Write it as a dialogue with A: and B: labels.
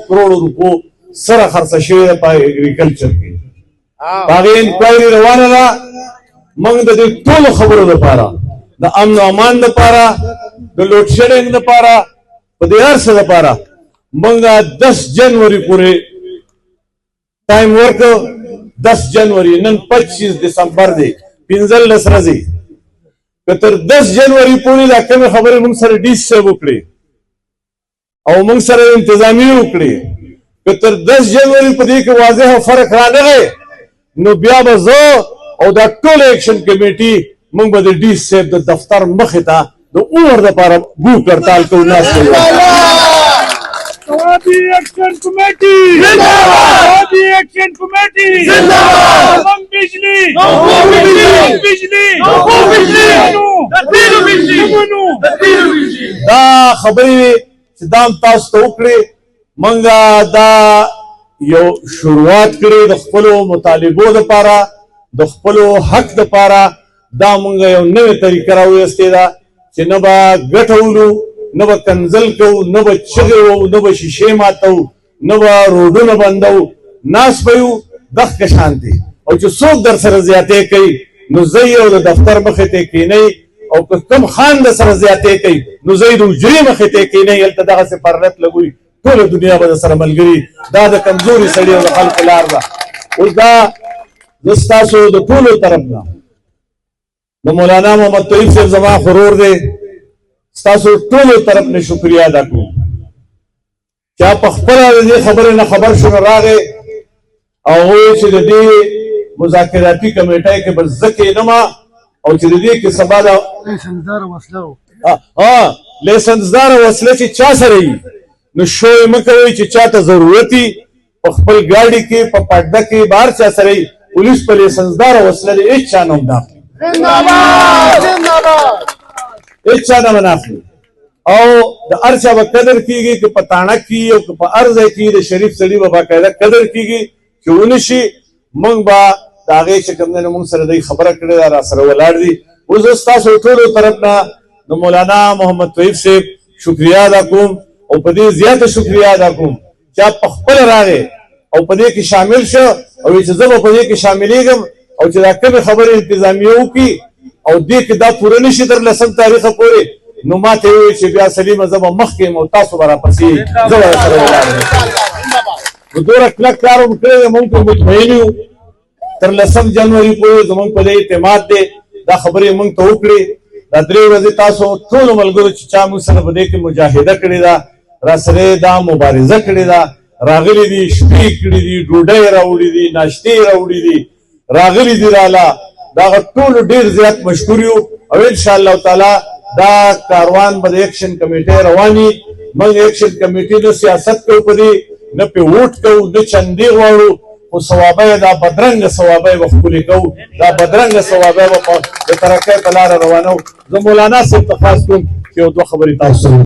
A: کروڑ روپو سره خرڅه شوې ده په اګریکلچر کې هغې انکوایري روانه ده موږ د دې ټولو خبرو لپاره د امن او امان لپاره د لوډ شیډینګ لپاره په دې هر څه لپاره موږ 10 جنوري پورې ټایم ورکړو 10 جنوري نن 25 دسمبر دی 15 ورځې که تر 10 جنوري پورې دا کومې خبرې موږ سره ډي صاحب وکړي او موږ سره انتظامیه وکړي که تر 10 جنوري په دې کې واضح فرق رانغی نو بیا به زه او دا ټول ایکشن کمیټي موږ به د ډي صاحب د دفتر مخې ته د عمر دپاره بوک هړتال کوو ناستې
B: Wadi Action Committee Zindabad! Wadi Action Committee Zindabad! Nam Bijli! Nam Bijli! Nam Bijli! Tatbiru Bijli! Tatbiru Bijli!
A: دا خبرې چې دا هم تاسو ته وکړې موږ دا یو شروعات کړې د خپلو مطالبو دپاره د خپلو حق دپاره دا موږ یو نوې طریقه راویستې ده چې نه به ګټه ولو نه به کنزل کوو نه به چغې وو نه به شیشې ماتو نه به روډونه بندو ناست به یو دغه شان دي او چې څوک در سره زیاتې کوي نو زه یې او د دفتر مخې ته کښېنئ او که کوم خان در سره زیاتې کوي نو زه یې د حجرې مخې ته کښېنئ هلته دغسې پرلت لګوي ټوله دنیا به در سره ملګري دا د کمزوري سړي او د خلکو لار ده اوس دا زه ستاسو د ټولو طرف نه د مولانا محمد طیب صاحب زما غرور دی ستاسو ټولو طرف نه شکریه ادا کوم چا په خپله د دې خبرې نه خبر شو نو راغی او وویل چې د دې مذاکراتي کمیټۍ کې به زه کښېنم او چې د دې کې سبا د لیسنسداره وسله چې چا سره وي نو شوی مه کوئ چې چاته ضرورت وي په خپل ګاډي کې په پرده کې بهر چا سره وي پولیس په لیسنسداره وسله د هېڅ چا نه هم نه اخلي هېڅ چا نه به نه اخلي او د هر چا به قدر کېږي که په تاڼه کې او که په هر ځای کې د شریف سړي به باقاعده قدر کېږي چې ونه شي موږ به د هغې چې کوم دی نو موږ سره دوی خبره کړې ده را سره ولاړ دي اوس زه ستاسو ټولو طرف نه د مولانا محمد طیب صاحب شکریه ادا کوم او په دې زیاته شکریه ادا کوم چې په خپله راغی او په دې کې شامل شو او چې زه به په دې کې شاملېږم او چې دا کومې خبرې انتظامیه وکړي او دې کې دا پوره نه شي تر 10 تاریخه پورې نو ما ته وویل چې بیا سلیمه زه به مخکې یم او تاسو به راپسې زه به سره ولاړ یم نو دومره کلک کار مو کړی دی موږ پرې مطمئن یو تر 10 جنوري پورې زموږ په دې اعتماد دی دا خبرې موږ ته وکړې دا 3 ورځې تاسو ټولو ملګرو چې چا موږ سره په دې کې مجاهده کړې ده را سره دا مبارزه کړې ده راغلي دي شپې کړي دي ډوډۍ راوړي دي ناشتې راوړي دي راغلي دي راله دا ټول ډیر زیات مشکور یو او ان شاء الله تعالی دا کاروان به د ایکشن کمیټې رواني موږ ایکشن کمیټې نه سیاست کوو په دې نه پې ووټ کوو نه چندې غواړو خو ثوابه یې دا بدرنګه ثوابه یې به ښکلې کوو دا بدرنګه ثوابه به د ترقۍ په لاره روانو زه مولانا صاحب ته خاص کوم چې یو دوه خبرې تاسو